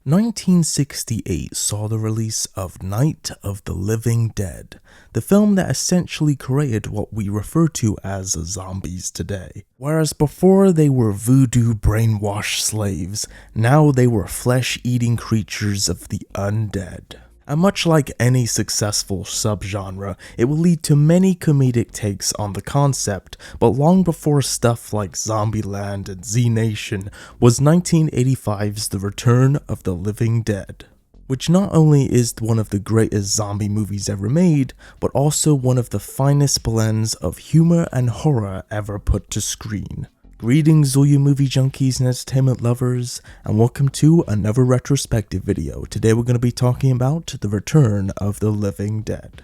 1968 saw the release of Night of the Living Dead, the film that essentially created what we refer to as zombies today. Whereas before they were voodoo brainwashed slaves, now they were flesh-eating creatures of the undead. And much like any successful subgenre, it will lead to many comedic takes on the concept, but long before stuff like Zombieland and Z Nation was 1985's The Return of the Living Dead, which not only is one of the greatest zombie movies ever made, but also one of the finest blends of humor and horror ever put to screen. Greetings all you movie junkies and entertainment lovers, and welcome to another retrospective video. Today we're going to be talking about The Return of the Living Dead.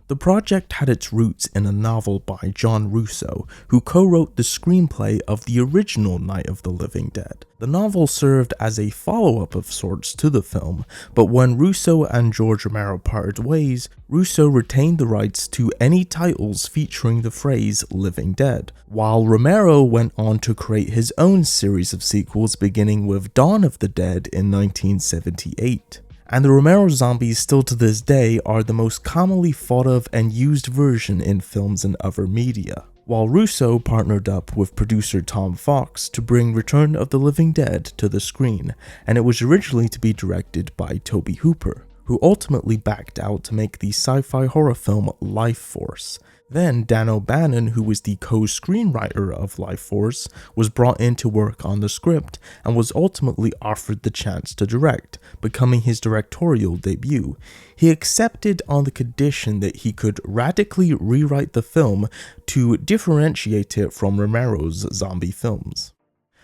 The project had its roots in a novel by John Russo, who co-wrote the screenplay of the original Night of the Living Dead. The novel served as a follow-up of sorts to the film, but when Russo and George Romero parted ways, Russo retained the rights to any titles featuring the phrase Living Dead, while Romero went on to create his own series of sequels beginning with Dawn of the Dead in 1978. And the Romero zombies still to this day are the most commonly thought of and used version in films and other media. While Russo partnered up with producer Tom Fox to bring Return of the Living Dead to the screen, and it was originally to be directed by Tobe Hooper, who ultimately backed out to make the sci-fi horror film Life Force. Then Dan O'Bannon, who was the co-screenwriter of Life Force, was brought in to work on the script and was ultimately offered the chance to direct, becoming his directorial debut. He accepted on the condition that he could radically rewrite the film to differentiate it from Romero's zombie films.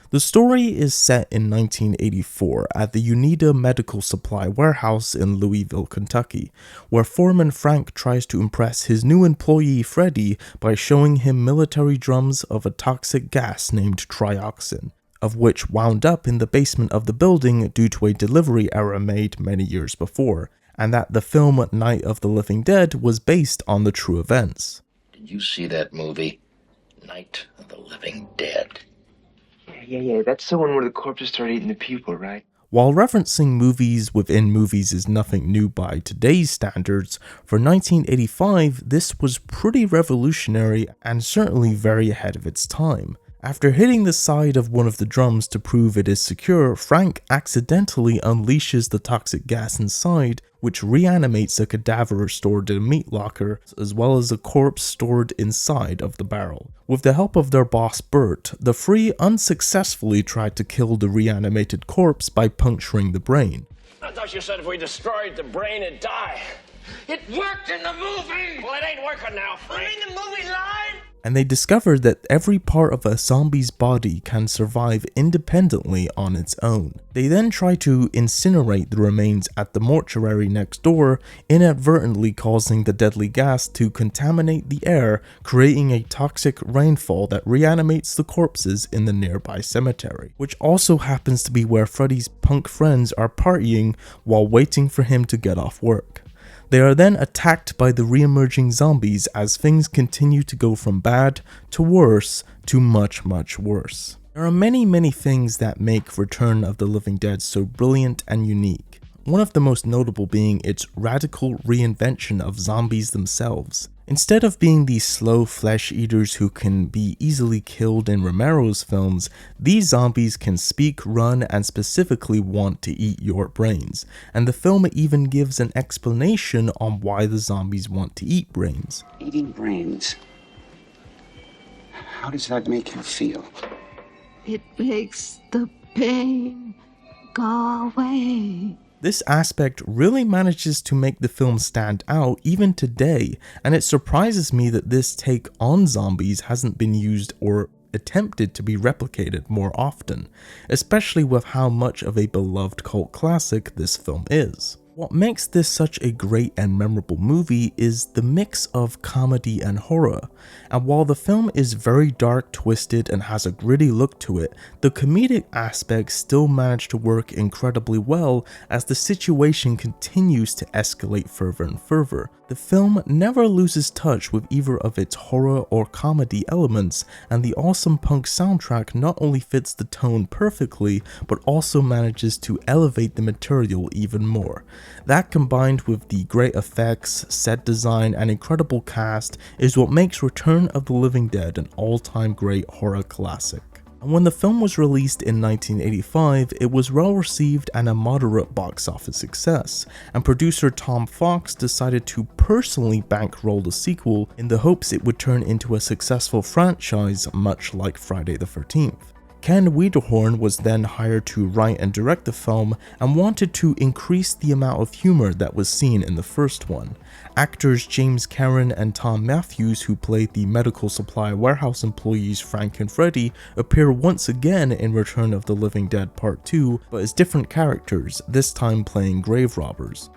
The story is set in 1984 at the Unida Medical Supply Warehouse in Louisville, Kentucky, where foreman Frank tries to impress his new employee Freddy by showing him military drums of a toxic gas named trioxin, of which wound up in the basement of the building due to a delivery error made many years before, and that the film Night of the Living Dead was based on the true events. Did you see that movie, Night of the Living Dead? Yeah, that's the one where the corpses start eating the people, right? While referencing movies within movies is nothing new by today's standards, for 1985 this was pretty revolutionary and certainly very ahead of its time. After hitting the side of one of the drums to prove it is secure, Frank accidentally unleashes the toxic gas inside, which reanimates a cadaver stored in a meat locker, as well as a corpse stored inside of the barrel. With the help of their boss Bert, the three unsuccessfully tried to kill the reanimated corpse by puncturing the brain. I thought you said if we destroyed the brain, it'd die. It worked in the movie! Well, it ain't working now, Frank. You mean the movie line? And they discovered that every part of a zombie's body can survive independently on its own. They then try to incinerate the remains at the mortuary next door, inadvertently causing the deadly gas to contaminate the air, creating a toxic rainfall that reanimates the corpses in the nearby cemetery, which also happens to be where Freddy's punk friends are partying while waiting for him to get off work. They are then attacked by the re-emerging zombies as things continue to go from bad to worse to much worse. There are many things that make Return of the Living Dead so brilliant and unique. One of the most notable being its radical reinvention of zombies themselves. Instead of being these slow flesh eaters who can be easily killed in Romero's films, these zombies can speak, run, and specifically want to eat your brains. And the film even gives an explanation on why the zombies want to eat brains. Eating brains. How does that make you feel? It makes the pain go away. This aspect really manages to make the film stand out even today, and it surprises me that this take on zombies hasn't been used or attempted to be replicated more often, especially with how much of a beloved cult classic this film is. What makes this such a great and memorable movie is the mix of comedy and horror, and while the film is very dark, twisted, and has a gritty look to it, the comedic aspects still manage to work incredibly well as the situation continues to escalate further and further. The film never loses touch with either of its horror or comedy elements, and the awesome punk soundtrack not only fits the tone perfectly, but also manages to elevate the material even more. That combined with the great effects, set design, and incredible cast is what makes Return of the Living Dead an all-time great horror classic. And when the film was released in 1985, it was well received and a moderate box office success, and producer Tom Fox decided to personally bankroll the sequel in the hopes it would turn into a successful franchise much like Friday the 13th. Ken Wiederhorn was then hired to write and direct the film and wanted to increase the amount of humor that was seen in the first one. Actors James Karen and Thom Mathews, who played the medical supply warehouse employees Frank and Freddy, appear once again in Return of the Living Dead Part 2, but as different characters, this time playing grave robbers.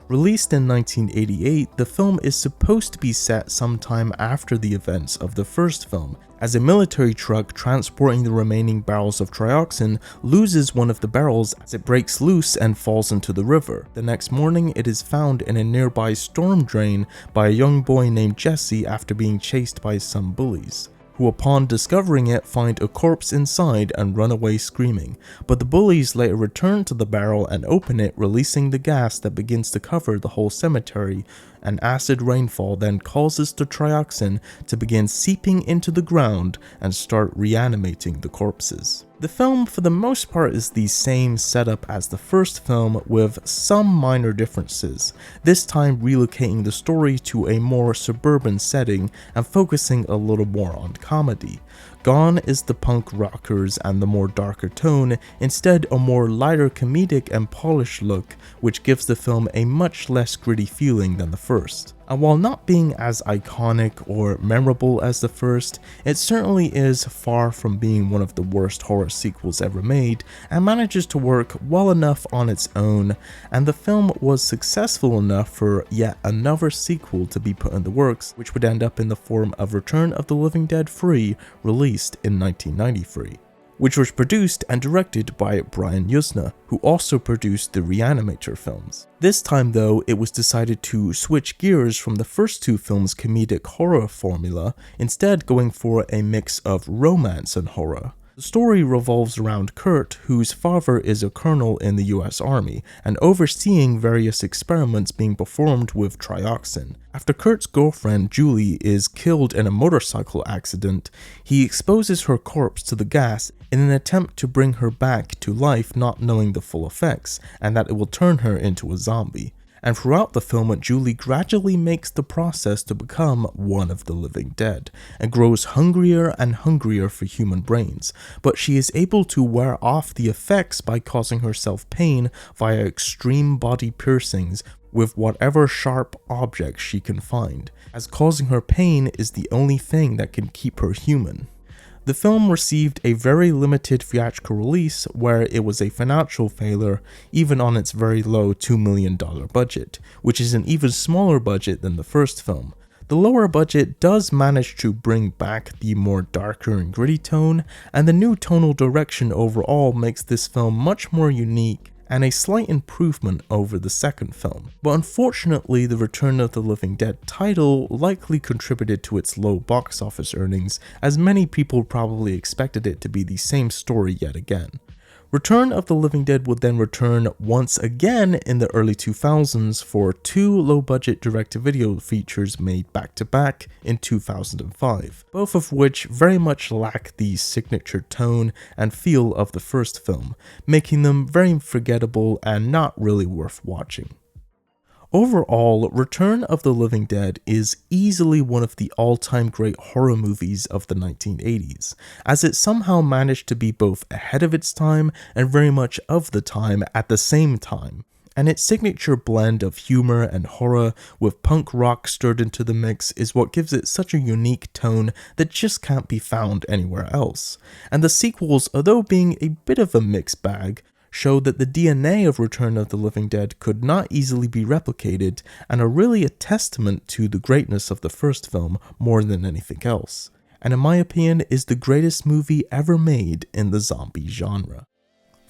Released in 1988, the film is supposed to be set sometime after the events of the first film, as a military truck transporting the remaining barrels of trioxin loses one of the barrels as it breaks loose and falls into the river. The next morning, it is found in a nearby storm drain by a young boy named Jesse after being chased by some bullies, who upon discovering it find a corpse inside and run away screaming, but the bullies later return to the barrel and open it, releasing the gas that begins to cover the whole cemetery. An acid rainfall then causes the trioxin to begin seeping into the ground and start reanimating the corpses. The film for the most part is the same setup as the first film with some minor differences, this time relocating the story to a more suburban setting and focusing a little more on comedy. Gone is the punk rockers and the more darker tone, instead a more lighter comedic and polished look, which gives the film a much less gritty feeling than the first. And while not being as iconic or memorable as the first, it certainly is far from being one of the worst horror sequels ever made, and manages to work well enough on its own, and the film was successful enough for yet another sequel to be put in the works, which would end up in the form of Return of the Living Dead 3, released in 1993. Which was produced and directed by Brian Yuzna, who also produced the Reanimator films. This time though, it was decided to switch gears from the first two films' comedic horror formula, instead going for a mix of romance and horror. The story revolves around Kurt, whose father is a colonel in the US Army, and overseeing various experiments being performed with trioxin. After Kurt's girlfriend, Julie, is killed in a motorcycle accident, he exposes her corpse to the gas in an attempt to bring her back to life, not knowing the full effects, and that it will turn her into a zombie. And throughout the film, Julie gradually makes the process to become one of the living dead, and grows hungrier and hungrier for human brains, but she is able to wear off the effects by causing herself pain via extreme body piercings with whatever sharp object she can find, as causing her pain is the only thing that can keep her human. The film received a very limited theatrical release where it was a financial failure even on its very low $2 million budget, which is an even smaller budget than the first film. The lower budget does manage to bring back the more darker and gritty tone, and the new tonal direction overall makes this film much more unique and a slight improvement over the second film. But unfortunately, the Return of the Living Dead title likely contributed to its low box office earnings, as many people probably expected it to be the same story yet again. Return of the Living Dead would then return once again in the early 2000s for two low-budget direct-to-video features made back-to-back in 2005, both of which very much lack the signature tone and feel of the first film, making them very forgettable and not really worth watching. Overall, Return of the Living Dead is easily one of the all-time great horror movies of the 1980s, as it somehow managed to be both ahead of its time and very much of the time at the same time. And its signature blend of humor and horror with punk rock stirred into the mix is what gives it such a unique tone that just can't be found anywhere else. And the sequels, although being a bit of a mixed bag, show that the DNA of Return of the Living Dead could not easily be replicated and are really a testament to the greatness of the first film more than anything else, and in my opinion is the greatest movie ever made in the zombie genre.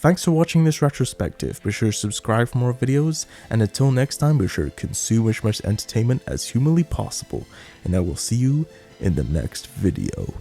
Thanks for watching this retrospective. Be sure to subscribe for more videos, and until next time, be sure to consume as much entertainment as humanly possible, and I will see you in the next video.